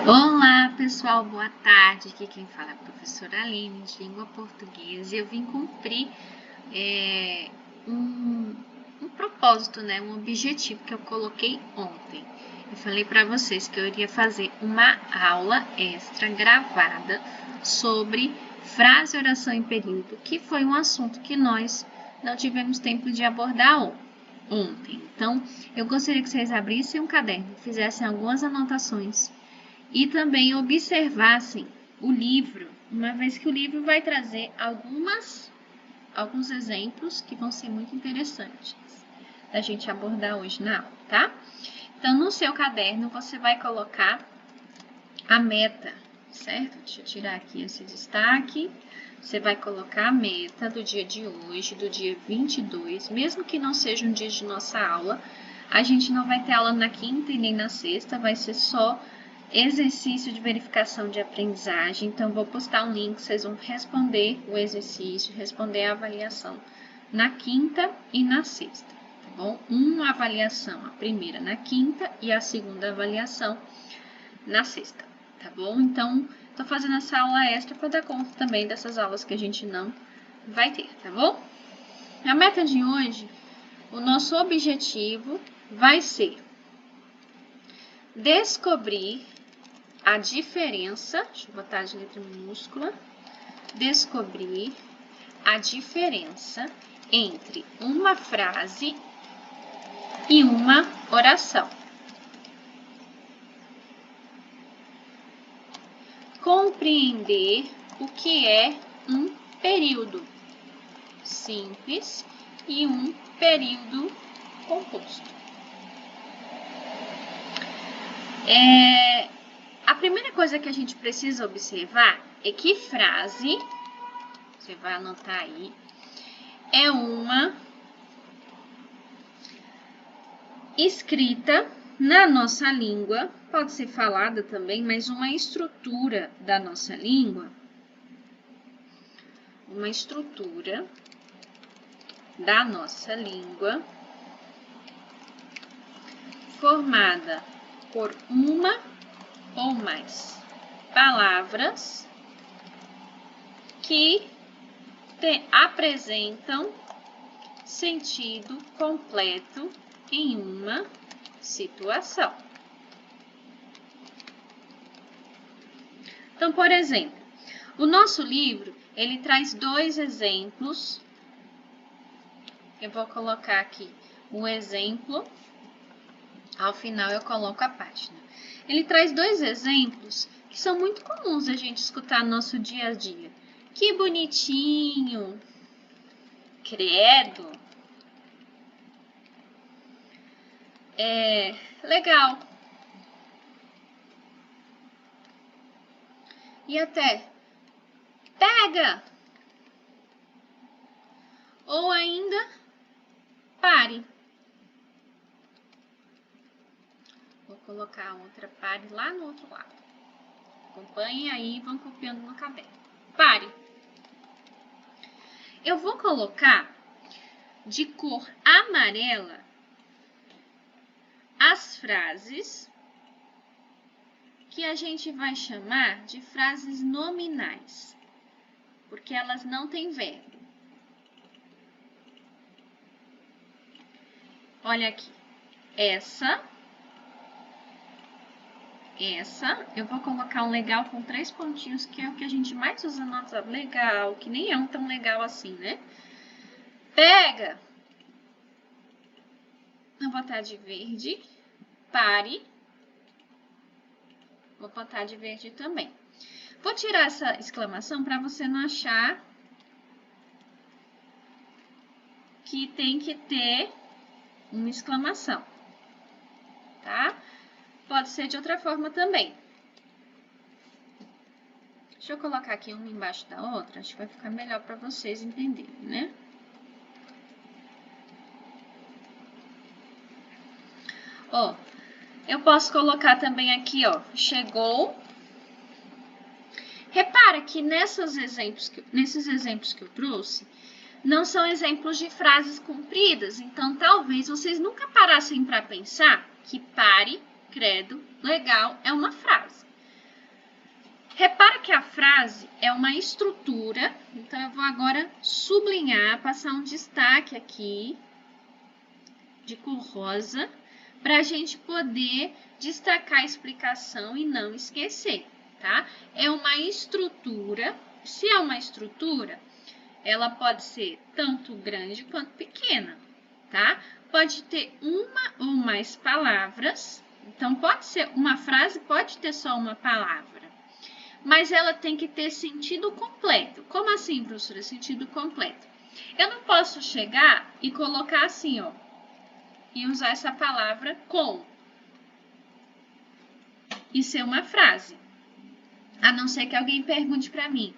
Olá, pessoal, boa tarde. Aqui quem fala é a professora Aline, de língua portuguesa, e eu vim cumprir um propósito, né, um objetivo que eu coloquei ontem. Eu falei para vocês que eu iria fazer uma aula extra gravada sobre frase e oração em período, que foi um assunto que nós não tivemos tempo de abordar ontem. Então, eu gostaria que vocês abrissem um caderno, fizessem algumas anotações e também observassem o livro, uma vez que o livro vai trazer alguns exemplos que vão ser muito interessantes da gente abordar hoje na aula, tá? Então, no seu caderno, você vai colocar a meta, certo? Deixa eu tirar aqui esse destaque. Você vai colocar a meta do dia de hoje, do dia 22, mesmo que não seja um dia de nossa aula, a gente não vai ter aula na quinta e nem na sexta, vai ser só exercício de verificação de aprendizagem. Então, vou postar um link, vocês vão responder o exercício, responder a avaliação na quinta e na sexta, tá bom? Uma avaliação, a primeira na quinta e a segunda avaliação na sexta, tá bom? Então, tô fazendo essa aula extra para dar conta também dessas aulas que a gente não vai ter, tá bom? A meta de hoje, o nosso objetivo vai ser descobrir a diferença, deixa eu botar de letra minúscula, descobrir a diferença entre uma frase e uma oração. Compreender o que é um período simples e um período composto. A primeira coisa que a gente precisa observar é que frase, você vai anotar aí, é uma escrita na nossa língua, pode ser falada também, mas uma estrutura da nossa língua, formada por uma ou mais palavras que apresentam sentido completo em uma situação. Então, por exemplo, o nosso livro, ele traz dois exemplos. Eu vou colocar aqui um exemplo, ao final eu coloco a página. Ele traz dois exemplos que são muito comuns a gente escutar no nosso dia a dia. Que bonitinho! Credo! Legal! E até pega! Ou ainda pare. Vou colocar a outra pare lá no outro lado. Acompanhem aí e vão copiando no caderno. Pare. Eu vou colocar de cor amarela as frases que a gente vai chamar de frases nominais, porque elas não têm verbo. Olha aqui, essa, eu vou colocar um legal com 3 pontinhos, que é o que a gente mais usa no WhatsApp. Legal, que nem é um tão legal assim, né? Pega! Vou botar de verde. Pare. Vou botar de verde também. Vou tirar essa exclamação para você não achar que tem que ter uma exclamação, tá? Pode ser de outra forma também. Deixa eu colocar aqui uma embaixo da outra, acho que vai ficar melhor para vocês entenderem, né? Ó, eu posso colocar também aqui, ó, chegou. Repara que nesses exemplos que eu trouxe, não são exemplos de frases compridas, então talvez vocês nunca parassem para pensar que pare, credo, legal é uma frase. Repara que a frase é uma estrutura, então eu vou agora sublinhar, passar um destaque aqui de cor rosa, para a gente poder destacar a explicação e não esquecer, tá? É uma estrutura. Se é uma estrutura, ela pode ser tanto grande quanto pequena, tá? Pode ter uma ou mais palavras. Então, pode ser uma frase, pode ter só uma palavra. Mas ela tem que ter sentido completo. Como assim, professora? Sentido completo. Eu não posso chegar e colocar assim, ó, e usar essa palavra com e ser uma frase. A não ser que alguém pergunte para mim,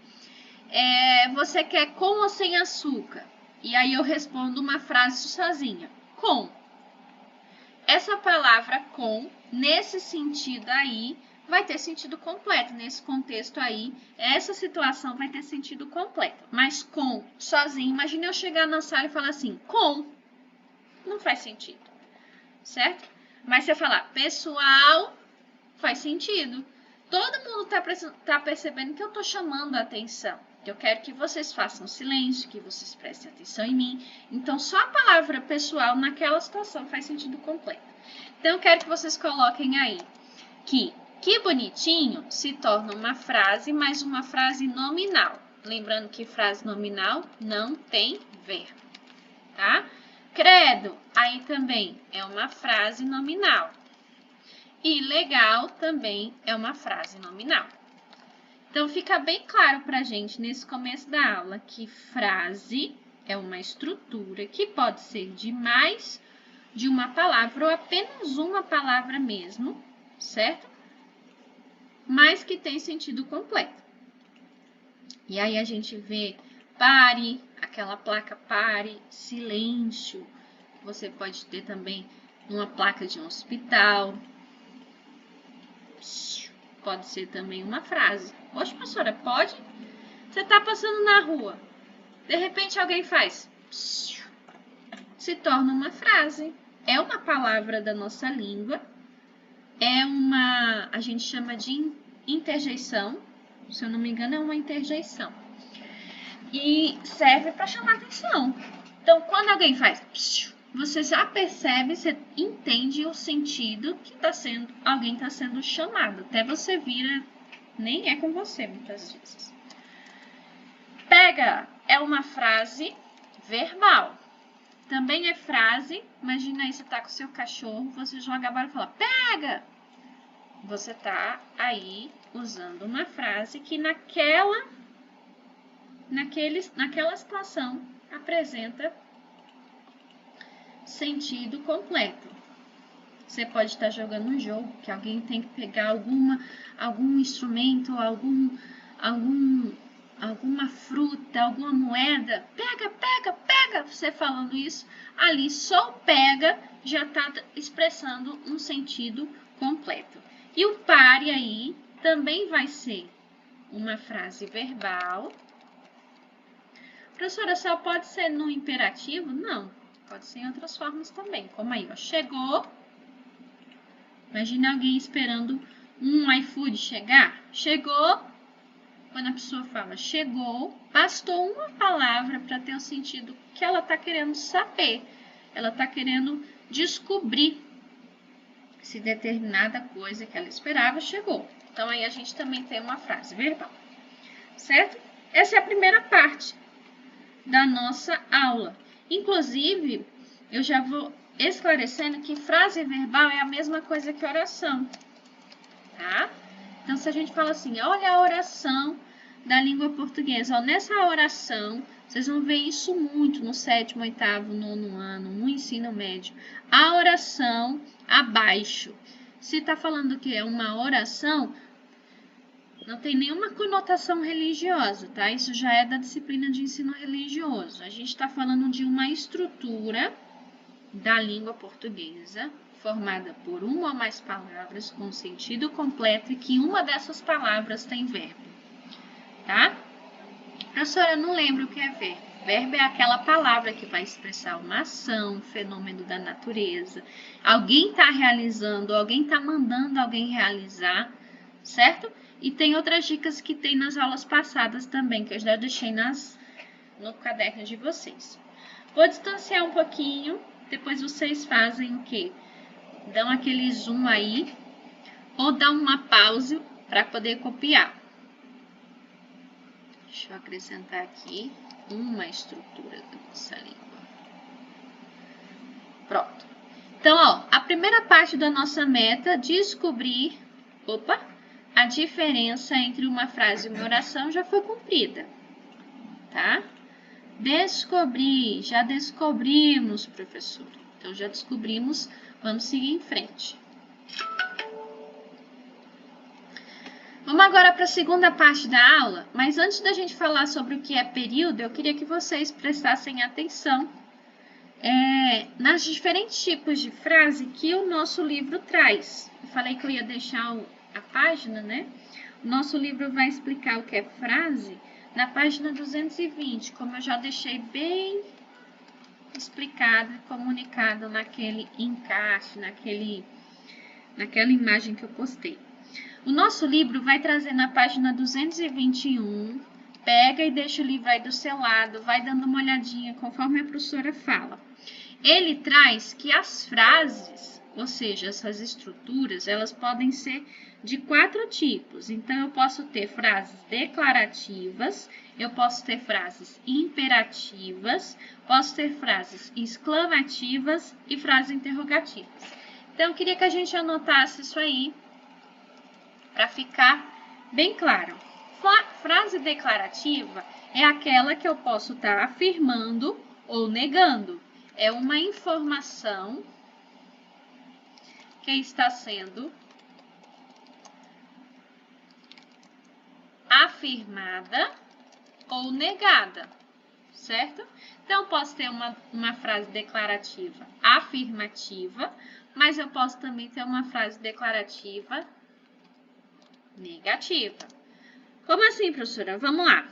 você quer com ou sem açúcar? E aí eu respondo uma frase sozinha, com. Essa palavra com, nesse sentido aí, vai ter sentido completo. Nesse contexto aí, essa situação vai ter sentido completo. Mas com, sozinho, imagina eu chegar na sala e falar assim, com, não faz sentido, certo? Mas se eu falar pessoal, faz sentido. Todo mundo tá percebendo que eu tô chamando a atenção. Eu quero que vocês façam silêncio, que vocês prestem atenção em mim. Então, só a palavra pessoal naquela situação faz sentido completo. Então, eu quero que vocês coloquem aí que bonitinho se torna uma frase, mas uma frase nominal. Lembrando que frase nominal não tem verbo, tá? Credo, aí também é uma frase nominal. E legal também é uma frase nominal. Então, fica bem claro para a gente nesse começo da aula que frase é uma estrutura que pode ser de mais de uma palavra ou apenas uma palavra mesmo, certo? Mas que tem sentido completo. E aí a gente vê pare, aquela placa pare, silêncio. Você pode ter também uma placa de um hospital. Pode ser também uma frase. Poxa, professora, pode? Você está passando na rua. De repente alguém faz. Se torna uma frase. É uma palavra da nossa língua. É uma, a gente chama de interjeição. Se eu não me engano, é uma interjeição. E serve para chamar atenção. Então, quando alguém faz, você já percebe, você entende o sentido que alguém está sendo chamado. Até você vira, nem é com você muitas vezes. Pega é uma frase verbal. Também é frase, imagina aí você tá com o seu cachorro, você joga a bola e fala, pega! Você tá aí usando uma frase que naquela situação apresenta sentido completo. Você pode estar jogando um jogo que alguém tem que pegar algum instrumento, alguma fruta, alguma moeda. Pega, pega, pega! Você falando isso, ali só o pega já está expressando um sentido completo. E o pare aí também vai ser uma frase verbal. Professora, só pode ser no imperativo? Não, pode ser em outras formas também. Como aí, ó, chegou. Imagina alguém esperando um iFood chegar. Chegou. Quando a pessoa fala chegou, bastou uma palavra para ter o sentido que ela está querendo saber. Ela está querendo descobrir se determinada coisa que ela esperava chegou. Então, aí a gente também tem uma frase verbal, certo? Essa é a primeira parte da nossa aula. Inclusive, eu já vou esclarecendo que frase verbal é a mesma coisa que oração, tá? Então, se a gente fala assim, olha a oração da língua portuguesa, ó, nessa oração, vocês vão ver isso muito no 7º, 8º, 9º ano, no ensino médio. A oração abaixo. Se está falando que é uma oração, não tem nenhuma conotação religiosa, tá? Isso já é da disciplina de ensino religioso. A gente está falando de uma estrutura da língua portuguesa, formada por uma ou mais palavras com sentido completo e que uma dessas palavras tem verbo, tá? Professora, eu não lembro o que é verbo. Verbo é aquela palavra que vai expressar uma ação, um fenômeno da natureza. Alguém está realizando, alguém está mandando alguém realizar, certo? E tem outras dicas que tem nas aulas passadas também, que eu já deixei no caderno de vocês. Vou distanciar um pouquinho, depois vocês fazem o quê? Dão aquele zoom aí, ou dão uma pausa para poder copiar. Deixa eu acrescentar aqui uma estrutura da nossa língua. Pronto. Então, ó, a primeira parte da nossa meta, descobrir, a diferença entre uma frase e uma oração já foi cumprida, tá? Descobrir, já descobrimos, professor. Então, já descobrimos, vamos seguir em frente. Vamos agora para a segunda parte da aula, mas antes da gente falar sobre o que é período, eu queria que vocês prestassem atenção nas diferentes tipos de frase que o nosso livro traz. Eu falei que eu ia deixar a página, né? O nosso livro vai explicar o que é frase na página 220, como eu já deixei bem explicado e comunicado naquele encarte, naquela imagem que eu postei. O nosso livro vai trazer na página 221, pega e deixa o livro aí do seu lado, vai dando uma olhadinha conforme a professora fala. Ele traz que as frases, ou seja, essas estruturas, elas podem ser de 4 tipos. Então, eu posso ter frases declarativas, eu posso ter frases imperativas, posso ter frases exclamativas e frases interrogativas. Então, eu queria que a gente anotasse isso aí para ficar bem claro. Frase declarativa é aquela que eu posso estar afirmando ou negando. É uma informação que está sendo afirmada ou negada, certo? Então, eu posso ter uma frase declarativa afirmativa, mas eu posso também ter uma frase declarativa negativa. Como assim, professora? Vamos lá.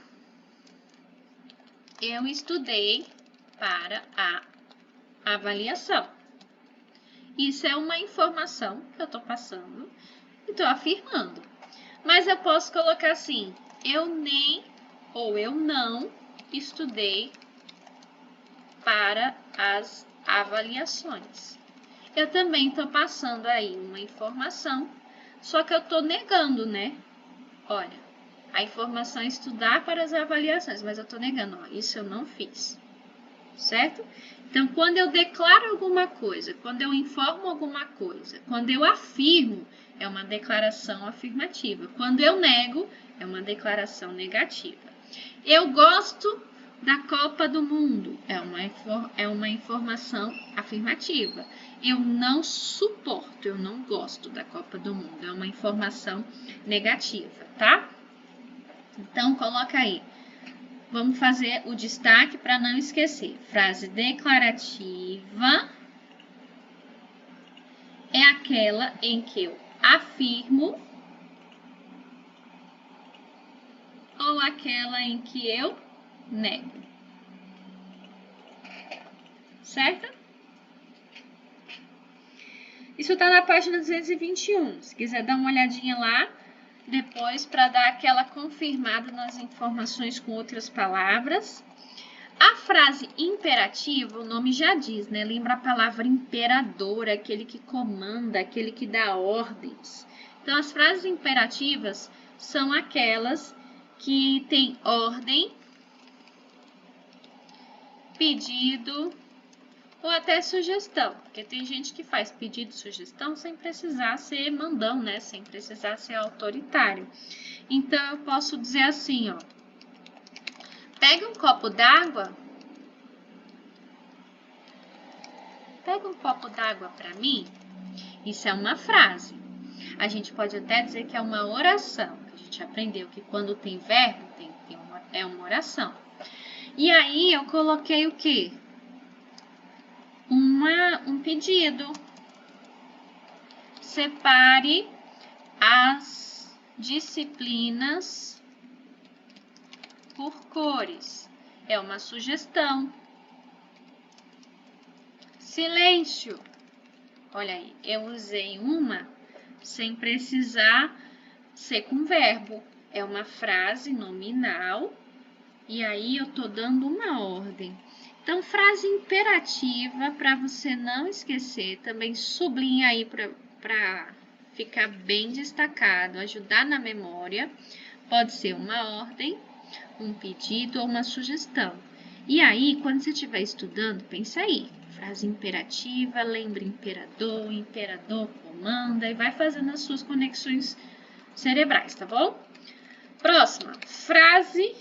Eu estudei para a avaliação. Isso é uma informação que eu estou passando e estou afirmando. Mas eu posso colocar assim, eu nem ou eu não estudei para as avaliações. Eu também estou passando aí uma informação, só que eu estou negando, né? Olha, a informação é estudar para as avaliações, mas eu estou negando, ó, isso eu não fiz, certo? Então, quando eu declaro alguma coisa, quando eu informo alguma coisa, quando eu afirmo, é uma declaração afirmativa. Quando eu nego, é uma declaração negativa. Eu gosto da Copa do Mundo, é uma informação afirmativa. Eu não suporto, eu não gosto da Copa do Mundo, é uma informação negativa, tá? Então, coloca aí. Vamos fazer o destaque para não esquecer. Frase declarativa é aquela em que eu afirmo ou aquela em que eu nego. Certo? Isso está na página 221. Se quiser dar uma olhadinha lá, depois para dar aquela confirmada nas informações com outras palavras. A frase imperativa, o nome já diz, né? Lembra a palavra imperador, aquele que comanda, aquele que dá ordens. Então, as frases imperativas são aquelas que têm ordem, pedido ou até sugestão. Porque tem gente que faz pedido e sugestão sem precisar ser mandão, né? Sem precisar ser autoritário. Então, eu posso dizer assim, ó. Pega um copo d'água. Pega um copo d'água para mim. Isso é uma frase. A gente pode até dizer que é uma oração. A gente aprendeu que quando tem verbo, é uma oração. E aí, eu coloquei o quê? Um pedido. Separe as disciplinas por cores. É uma sugestão. Silêncio. Olha aí, eu usei uma sem precisar ser com verbo. É uma frase nominal e aí eu tô dando uma ordem. Então, frase imperativa, para você não esquecer, também sublinha aí para ficar bem destacado, ajudar na memória. Pode ser uma ordem, um pedido ou uma sugestão. E aí, quando você estiver estudando, pensa aí. Frase imperativa, lembra imperador, imperador comanda e vai fazendo as suas conexões cerebrais, tá bom? Próxima, frase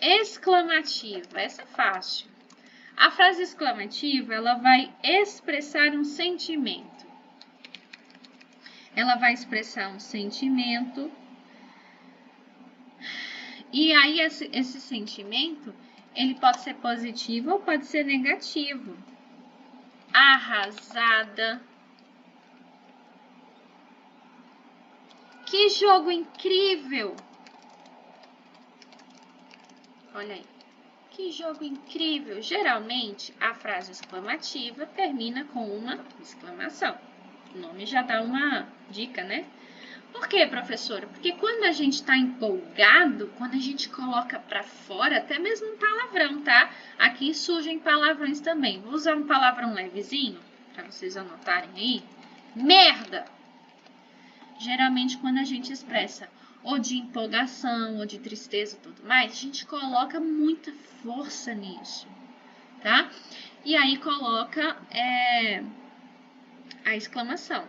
exclamativa. Essa é fácil. A frase exclamativa, ela vai expressar um sentimento. Ela vai expressar um sentimento. E aí, esse sentimento, ele pode ser positivo ou pode ser negativo. Arrasada. Que jogo incrível! Olha aí. Que jogo incrível! Geralmente, a frase exclamativa termina com uma exclamação. O nome já dá uma dica, né? Por quê, professora? Porque quando a gente está empolgado, quando a gente coloca para fora, até mesmo um palavrão, tá? Aqui surgem palavrões também. Vou usar um palavrão levezinho, para vocês anotarem aí. Merda! Geralmente, quando a gente expressa ou de empolgação, ou de tristeza e tudo mais, a gente coloca muita força nisso, tá? E aí coloca a exclamação.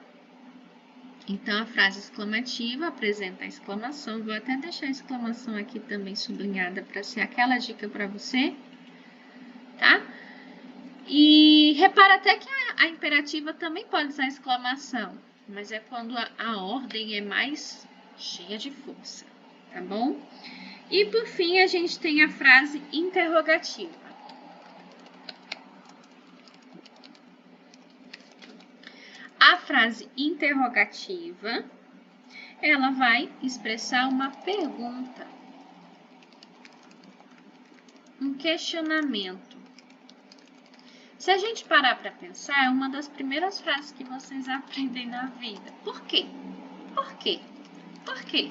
Então, a frase exclamativa apresenta a exclamação. Vou até deixar a exclamação aqui também sublinhada para ser aquela dica para você, tá? E repara até que a imperativa também pode usar exclamação, mas é quando a ordem é mais cheia de força, tá bom? E por fim, a gente tem a frase interrogativa. A frase interrogativa, ela vai expressar uma pergunta, um questionamento. Se a gente parar para pensar, é uma das primeiras frases que vocês aprendem na vida. Por quê? Por quê? Por quê?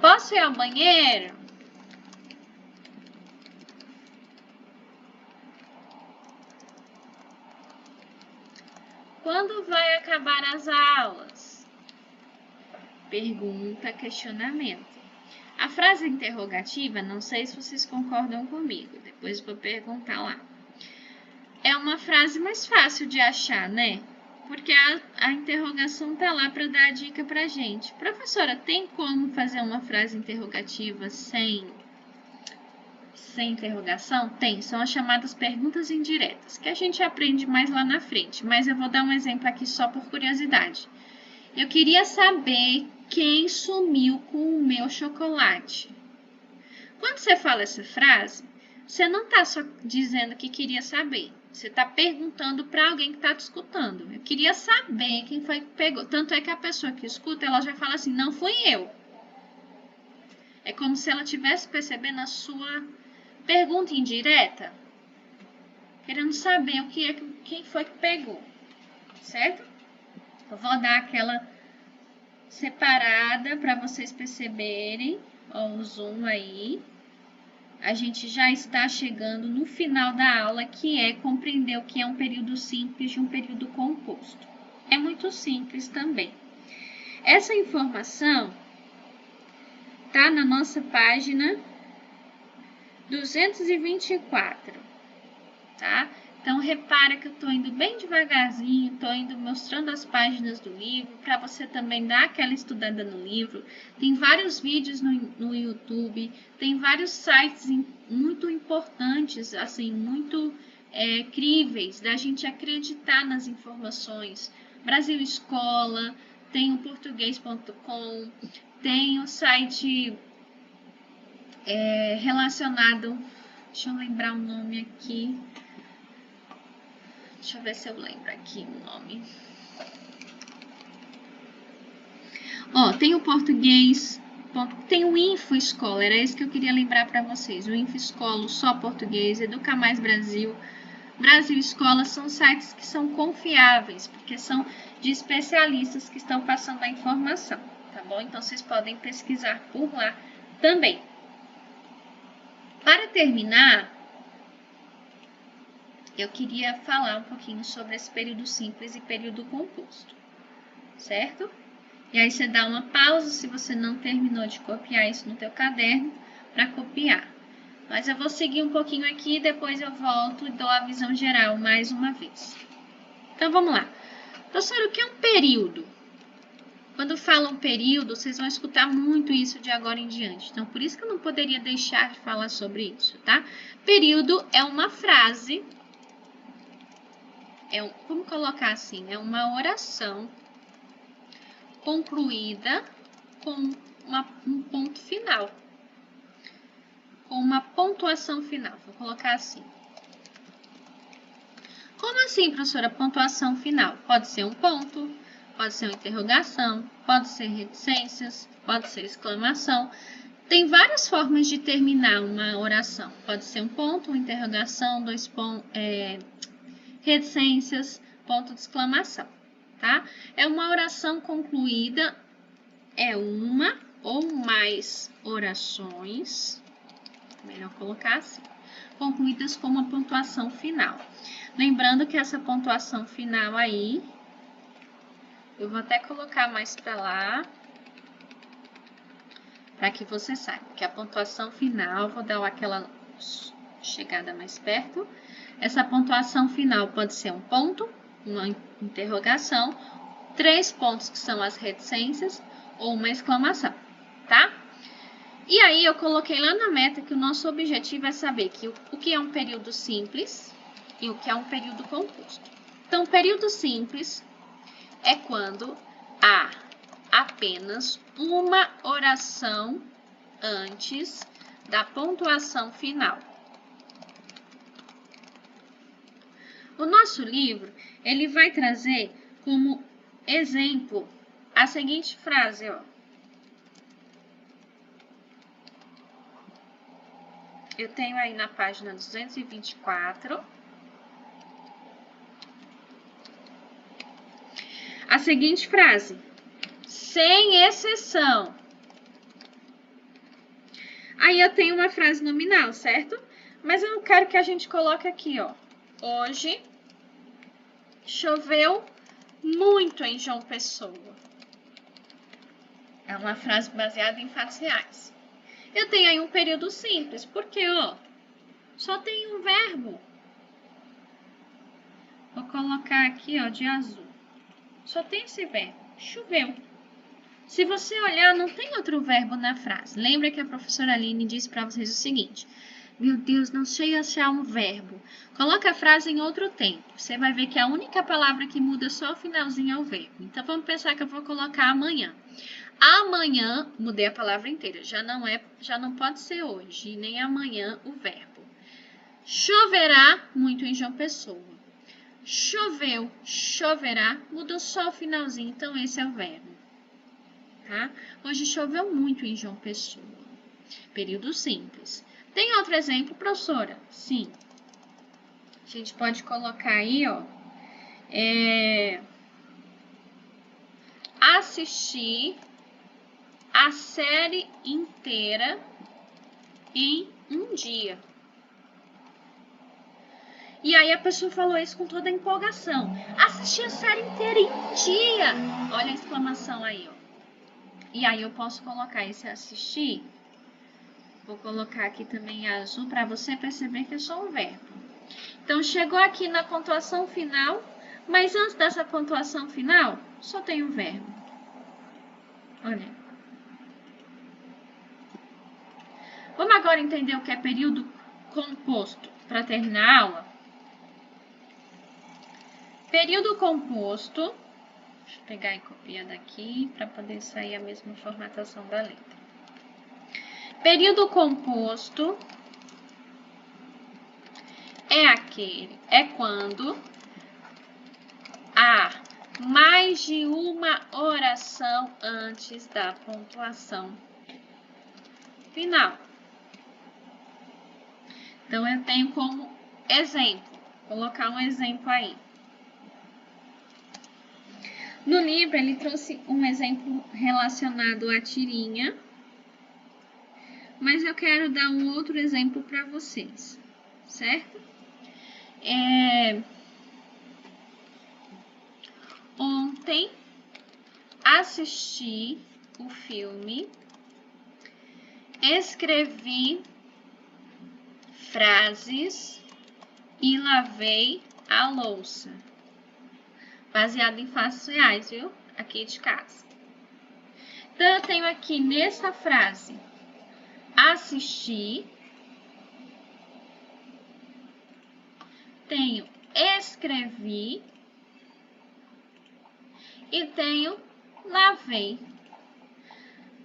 Posso ir ao banheiro? Quando vai acabar as aulas? Pergunta, questionamento. A frase interrogativa, não sei se vocês concordam comigo, depois vou perguntar lá. É uma frase mais fácil de achar, né? Porque a interrogação tá lá para dar a dica pra gente. Professora, tem como fazer uma frase interrogativa sem interrogação? Tem, são as chamadas perguntas indiretas, que a gente aprende mais lá na frente, mas eu vou dar um exemplo aqui só por curiosidade. Eu queria saber quem sumiu com o meu chocolate. Quando você fala essa frase, você não está só dizendo que queria saber, você está perguntando para alguém que está te escutando. Eu queria saber quem foi que pegou. Tanto é que a pessoa que escuta, ela já fala assim, não fui eu. É como se ela estivesse percebendo a sua pergunta indireta, querendo saber quem foi que pegou, certo? Eu vou dar aquela separada para vocês perceberem, ó, o zoom aí. A gente já está chegando no final da aula, que é compreender o que é um período simples de um período composto. É muito simples também. Essa informação tá na nossa página 224, tá? Então, repara que eu tô indo bem devagarzinho, tô indo mostrando as páginas do livro, para você também dar aquela estudada no livro. Tem vários vídeos no YouTube, tem vários sites muito importantes, assim, muito críveis, da gente acreditar nas informações. Brasil Escola, tem o português.com, tem o site relacionado, deixa eu lembrar o nome aqui, deixa eu ver se eu lembro aqui o nome. Ó, tem o português, tem o InfoEscola, era esse que eu queria lembrar para vocês. O InfoEscola, só português, Educa Mais Brasil, Brasil Escola são sites que são confiáveis, porque são de especialistas que estão passando a informação, tá bom? Então, vocês podem pesquisar por lá também. Para terminar, eu queria falar um pouquinho sobre esse período simples e período composto, certo? E aí você dá uma pausa se você não terminou de copiar isso no teu caderno para copiar. Mas eu vou seguir um pouquinho aqui e depois eu volto e dou a visão geral mais uma vez. Então vamos lá. Professor, o que é um período? Quando falam período, vocês vão escutar muito isso de agora em diante. Então, por isso que eu não poderia deixar de falar sobre isso, tá? Período é uma frase, como colocar assim? É uma oração concluída com um ponto final. Com uma pontuação final. Vou colocar assim. Como assim, professora, pontuação final? Pode ser um ponto, pode ser uma interrogação, pode ser reticências, pode ser exclamação. Tem várias formas de terminar uma oração. Pode ser um ponto, uma interrogação, dois pontos, reticências, ponto de exclamação, tá? É uma oração concluída, é uma ou mais orações, melhor colocar assim, concluídas com uma pontuação final. Lembrando que essa pontuação final aí, eu vou até colocar mais para lá, para que você saiba que a pontuação final, vou dar aquela chegada mais perto. Essa pontuação final pode ser um ponto, uma interrogação, 3 pontos que são as reticências ou uma exclamação, tá? E aí eu coloquei lá na meta que o nosso objetivo é saber que o que é um período simples e o que é um período composto. Então, período simples é quando há apenas uma oração antes da pontuação final. O nosso livro, ele vai trazer como exemplo a seguinte frase, ó. Eu tenho aí na página 224. A seguinte frase, sem exceção. Aí eu tenho uma frase nominal, certo? Mas eu não quero que a gente coloque aqui, ó. Hoje choveu muito em João Pessoa. É uma frase baseada em fatos reais. Eu tenho aí um período simples, porque, ó, só tem um verbo. Vou colocar aqui, ó, de azul. Só tem esse verbo, choveu. Se você olhar, não tem outro verbo na frase. Lembra que a professora Aline disse para vocês o seguinte: meu Deus, não sei achar um verbo. Coloca a frase em outro tempo. Você vai ver que a única palavra que muda só o finalzinho é o verbo. Então, vamos pensar que eu vou colocar amanhã. Amanhã, mudei a palavra inteira. Já não pode ser hoje, nem amanhã o verbo. Choverá muito em João Pessoa. Choveu, choverá, mudou só o finalzinho, então esse é o verbo. Tá? Hoje choveu muito em João Pessoa. Período simples. Tem outro exemplo, professora? Sim. A gente pode colocar aí, ó. Assistir a série inteira em um dia. E aí a pessoa falou isso com toda a empolgação. Assistir a série inteira em um dia. Olha a exclamação aí, ó. E aí eu posso colocar esse assistir. Vou colocar aqui também azul para você perceber que é só um verbo. Então, chegou aqui na pontuação final, mas antes dessa pontuação final, só tem um verbo. Olha. Vamos agora entender o que é período composto para terminar a aula? Período composto, deixa eu pegar e copiar daqui para poder sair a mesma formatação da letra. Período composto é quando há mais de uma oração antes da pontuação final. Então, eu tenho como exemplo colocar um exemplo aí. No livro, ele trouxe um exemplo relacionado à tirinha, mas eu quero dar um outro exemplo para vocês, certo? Ontem assisti o filme, escrevi frases e lavei a louça. Baseado em fatos reais, viu? Aqui de casa. Então, eu tenho aqui nessa frase, assisti, tenho escrevi e tenho lavei.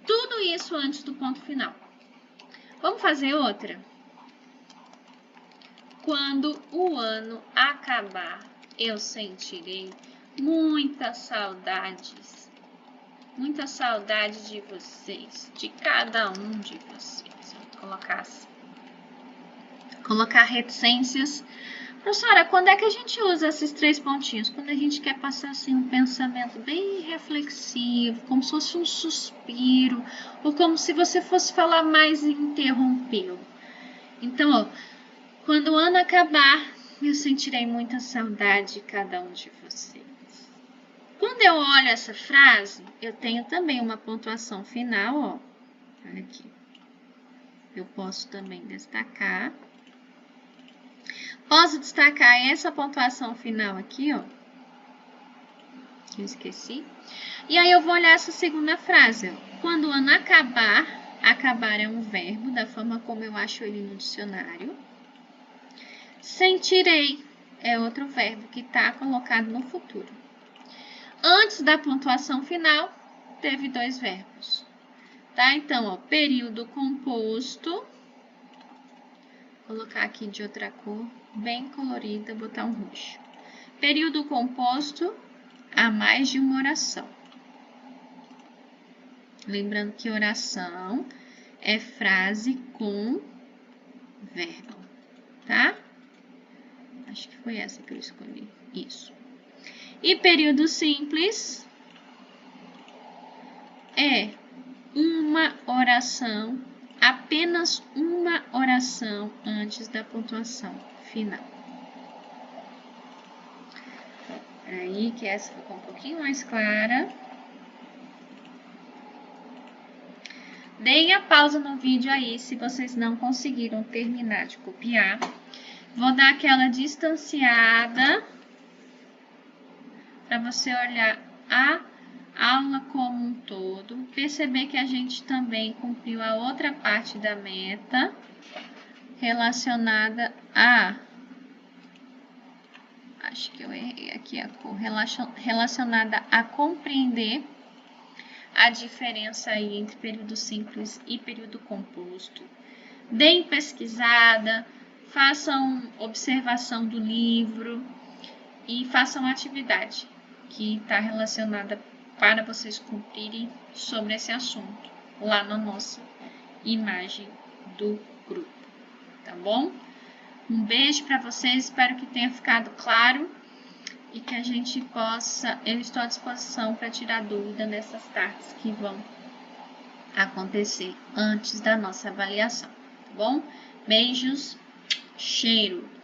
Tudo isso antes do ponto final. Vamos fazer outra? Quando o ano acabar, eu sentirei muitas saudades. Muita saudade de vocês, de cada um de vocês. Vou colocar assim. Colocar reticências. Professora, quando é que a gente usa esses 3 pontinhos? Quando a gente quer passar assim um pensamento bem reflexivo, como se fosse um suspiro, ou como se você fosse falar mais e interrompeu. Então, ó, quando o ano acabar, eu sentirei muita saudade de cada um de vocês. Quando eu olho essa frase, eu tenho também uma pontuação final, ó. Olha aqui. Eu posso também destacar. Posso destacar essa pontuação final aqui, ó. Eu esqueci. E aí eu vou olhar essa segunda frase, ó. Quando o ano acabar, acabar é um verbo, da forma como eu acho ele no dicionário. Sentirei é outro verbo que está colocado no futuro. Antes da pontuação final, teve 2 verbos. Tá? Então, ó, período composto. Vou colocar aqui de outra cor, bem colorida, botar um roxo. Período composto a mais de uma oração. Lembrando que oração é frase com verbo, tá? Acho que foi essa que eu escolhi. Isso. E período simples é uma oração, apenas uma oração antes da pontuação final. Aí que essa ficou um pouquinho mais clara. Deem a pausa no vídeo aí se vocês não conseguiram terminar de copiar. Vou dar aquela distanciada para você olhar a aula como um todo, perceber que a gente também cumpriu a outra parte da meta relacionada a, acho que eu errei aqui a cor, relacionada a compreender a diferença aí entre período simples e período composto. Deem pesquisada, façam observação do livro e façam atividade que está relacionada para vocês cumprirem sobre esse assunto lá na nossa imagem do grupo, tá bom? Um beijo para vocês, espero que tenha ficado claro e que a gente possa, eu estou à disposição para tirar dúvida nessas tardes que vão acontecer antes da nossa avaliação, tá bom? Beijos, cheiro!